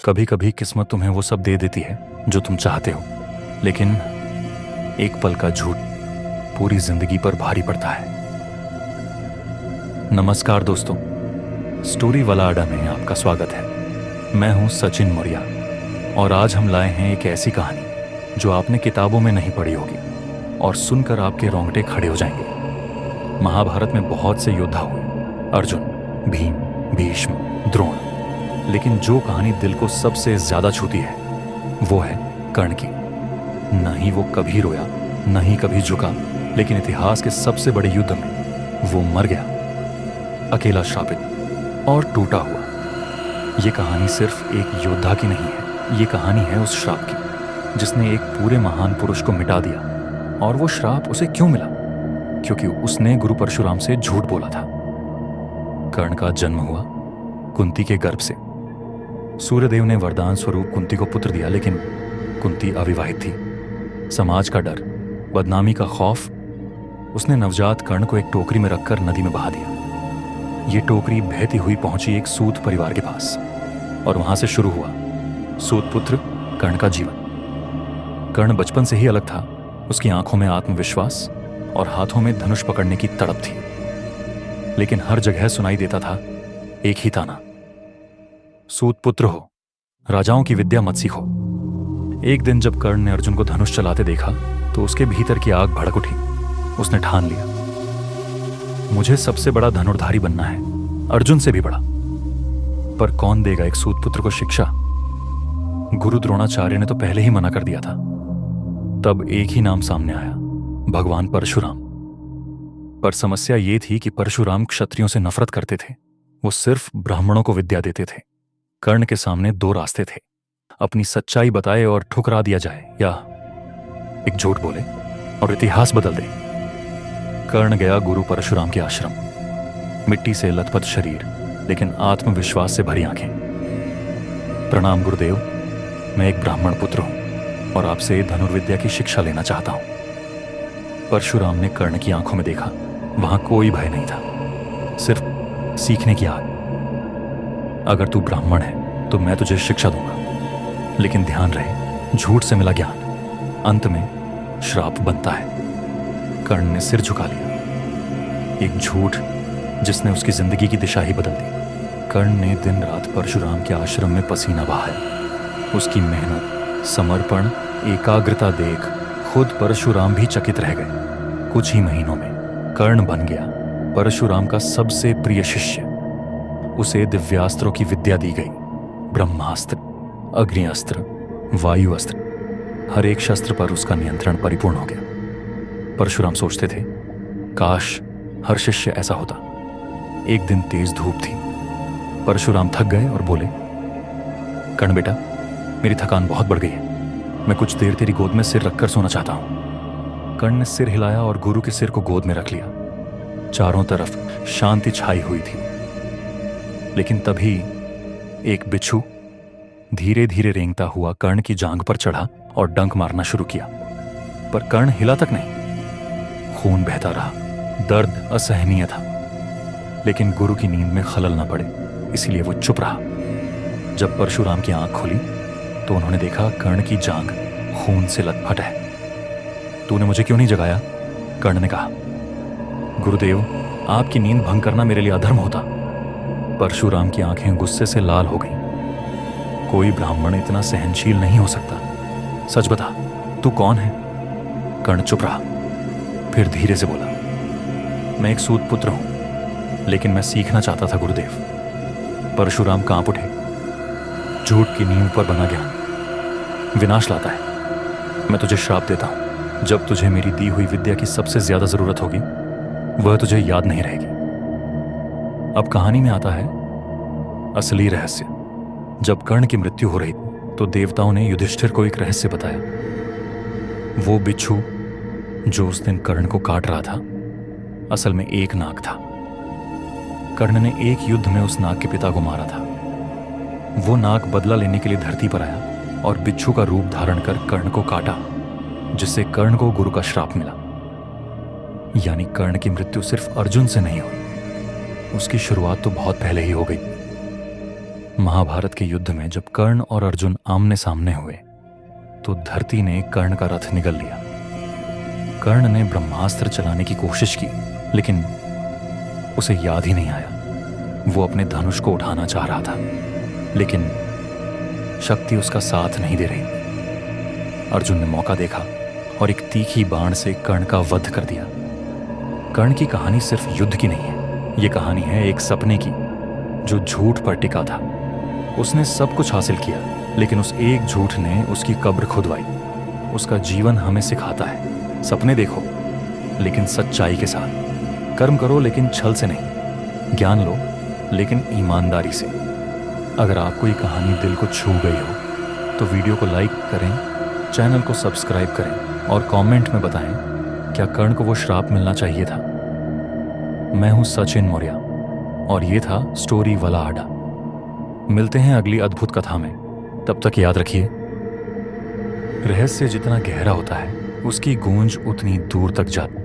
कभी कभी किस्मत तुम्हें वो सब दे देती है जो तुम चाहते हो, लेकिन एक पल का झूठ पूरी जिंदगी पर भारी पड़ता है। नमस्कार दोस्तों, स्टोरी वाला अड्डा में आपका स्वागत है। मैं हूं सचिन मौर्य और आज हम लाए हैं एक ऐसी कहानी जो आपने किताबों में नहीं पढ़ी होगी और सुनकर आपके रोंगटे खड़े हो जाएंगे। महाभारत में बहुत से योद्धा हुए, अर्जुन, भीम, भीष्म, द्रोण, लेकिन जो कहानी दिल को सबसे ज्यादा छूती है वो है कर्ण की। न ही वो कभी रोया, न ही कभी झुका, लेकिन इतिहास के सबसे बड़े युद्ध में वो मर गया, अकेला, श्रापित और टूटा हुआ। ये कहानी सिर्फ एक योद्धा की नहीं है, ये कहानी है उस श्राप की जिसने एक पूरे महान पुरुष को मिटा दिया। और वो श्राप उसे क्यों मिला? क्योंकि उसने गुरु परशुराम से झूठ बोला था। कर्ण का जन्म हुआ कुंती के गर्भ से। सूर्यदेव ने वरदान स्वरूप कुंती को पुत्र दिया, लेकिन कुंती अविवाहित थी। समाज का डर, बदनामी का खौफ, उसने नवजात कर्ण को एक टोकरी में रखकर नदी में बहा दिया। ये टोकरी बहती हुई पहुंची एक सूत परिवार के पास और वहां से शुरू हुआ सूत पुत्र कर्ण का जीवन। कर्ण बचपन से ही अलग था। उसकी आंखों में आत्मविश्वास और हाथों में धनुष पकड़ने की तड़प थी, लेकिन हर जगह सुनाई देता था एक ही ताना, सूत पुत्र हो, राजाओं की विद्या मत सीखो। एक दिन जब कर्ण ने अर्जुन को धनुष चलाते देखा तो उसके भीतर की आग भड़क उठी। उसने ठान लिया, मुझे सबसे बड़ा धनुर्धारी बनना है, अर्जुन से भी बड़ा। पर कौन देगा एक सूत पुत्र को शिक्षा? गुरु द्रोणाचार्य ने तो पहले ही मना कर दिया था। तब एक ही नाम सामने आया, भगवान परशुराम। पर समस्या ये थी कि परशुराम क्षत्रियों से नफरत करते थे। वो सिर्फ ब्राह्मणों को विद्या देते थे। कर्ण के सामने दो रास्ते थे, अपनी सच्चाई बताए और ठुकरा दिया जाए, या एक झूठ बोले और इतिहास बदल दे। कर्ण गया गुरु परशुराम के आश्रम। मिट्टी से लथपथ शरीर, लेकिन आत्मविश्वास से भरी आंखें। प्रणाम गुरुदेव, मैं एक ब्राह्मण पुत्र हूं और आपसे धनुर्विद्या की शिक्षा लेना चाहता हूं। परशुराम ने कर्ण की आंखों में देखा। वहां कोई भय नहीं था, सिर्फ सीखने की आग। अगर तू ब्राह्मण है तो मैं तुझे शिक्षा दूंगा, लेकिन ध्यान रहे, झूठ से मिला ज्ञान अंत में श्राप बनता है। कर्ण ने सिर झुका लिया। एक झूठ जिसने उसकी जिंदगी की दिशा ही बदल दी। कर्ण ने दिन रात परशुराम के आश्रम में पसीना बहाया। उसकी मेहनत, समर्पण, एकाग्रता देख खुद परशुराम भी चकित रह गए। कुछ ही महीनों में कर्ण बन गया परशुराम का सबसे प्रिय शिष्य। उसे दिव्यास्त्रों की विद्या दी गई, ब्रह्मास्त्र, अग्निअस्त्र, वायु अस्त्र, हर एक शस्त्र पर उसका नियंत्रण परिपूर्ण हो गया। परशुराम सोचते थे, काश हर शिष्य ऐसा होता। एक दिन तेज धूप थी। परशुराम थक गए और बोले, कर्ण बेटा, मेरी थकान बहुत बढ़ गई है, मैं कुछ देर तेरी गोद में सिर रखकर सोना चाहता हूं। कर्ण ने सिर हिलाया और गुरु के सिर को गोद में रख लिया। चारों तरफ शांति छाई हुई थी, लेकिन तभी एक बिच्छू धीरे धीरे रेंगता हुआ कर्ण की जांघ पर चढ़ा और डंक मारना शुरू किया। पर कर्ण हिला तक नहीं। खून बहता रहा, दर्द असहनीय था, लेकिन गुरु की नींद में खलल न पड़े, इसलिए वो चुप रहा। जब परशुराम की आंख खुली तो उन्होंने देखा कर्ण की जांघ खून से लथपथ है। तूने मुझे क्यों नहीं जगाया? कर्ण ने कहा। गुरुदेव, आपकी नींद भंग करना मेरे लिए अधर्म होता। परशुराम की आंखें गुस्से से लाल हो गईं। कोई ब्राह्मण इतना सहनशील नहीं हो सकता। सच बता, तू कौन है? कर्ण चुप रहा, फिर धीरे से बोला, मैं एक सूत पुत्र हूं, लेकिन मैं सीखना चाहता था गुरुदेव। परशुराम कांप उठे। झूठ की नींव पर बना ज्ञान विनाश लाता है। मैं तुझे श्राप देता हूं, जब तुझे मेरी दी हुई विद्या की सबसे ज्यादा जरूरत होगी, वह तुझे याद नहीं रहेगी। अब कहानी में आता है असली रहस्य। जब कर्ण की मृत्यु हो रही तो देवताओं ने युधिष्ठिर को एक रहस्य बताया। वो बिच्छू जो उस दिन कर्ण को काट रहा था, असल में एक नाग था। कर्ण ने एक युद्ध में उस नाग के पिता को मारा था। वो नाग बदला लेने के लिए धरती पर आया और बिच्छू का रूप धारण कर कर्ण को काटा, जिससे कर्ण को गुरु का श्राप मिला। यानी कर्ण की मृत्यु सिर्फ अर्जुन से नहीं हुई, उसकी शुरुआत तो बहुत पहले ही हो गई। महाभारत के युद्ध में जब कर्ण और अर्जुन आमने सामने हुए तो धरती ने कर्ण का रथ निगल लिया। कर्ण ने ब्रह्मास्त्र चलाने की कोशिश की, लेकिन उसे याद ही नहीं आया। वो अपने धनुष को उठाना चाह रहा था, लेकिन शक्ति उसका साथ नहीं दे रही। अर्जुन ने मौका देखा और एक तीखी बाण से कर्ण का वध कर दिया। कर्ण की कहानी सिर्फ युद्ध की नहीं है, ये कहानी है एक सपने की जो झूठ पर टिका था। उसने सब कुछ हासिल किया, लेकिन उस एक झूठ ने उसकी कब्र खुदवाई। उसका जीवन हमें सिखाता है, सपने देखो लेकिन सच्चाई के साथ, कर्म करो लेकिन छल से नहीं, ज्ञान लो लेकिन ईमानदारी से। अगर आपको ये कहानी दिल को छू गई हो तो वीडियो को लाइक करें, चैनल को सब्सक्राइब करें और कमेंट में बताएं क्या कर्ण को वो श्राप मिलना चाहिए था। मैं हूं सचिन मौर्य और ये था स्टोरी वाला आडा। मिलते हैं अगली अद्भुत कथा में। तब तक याद रखिए, रहस्य जितना गहरा होता है उसकी गूंज उतनी दूर तक जाती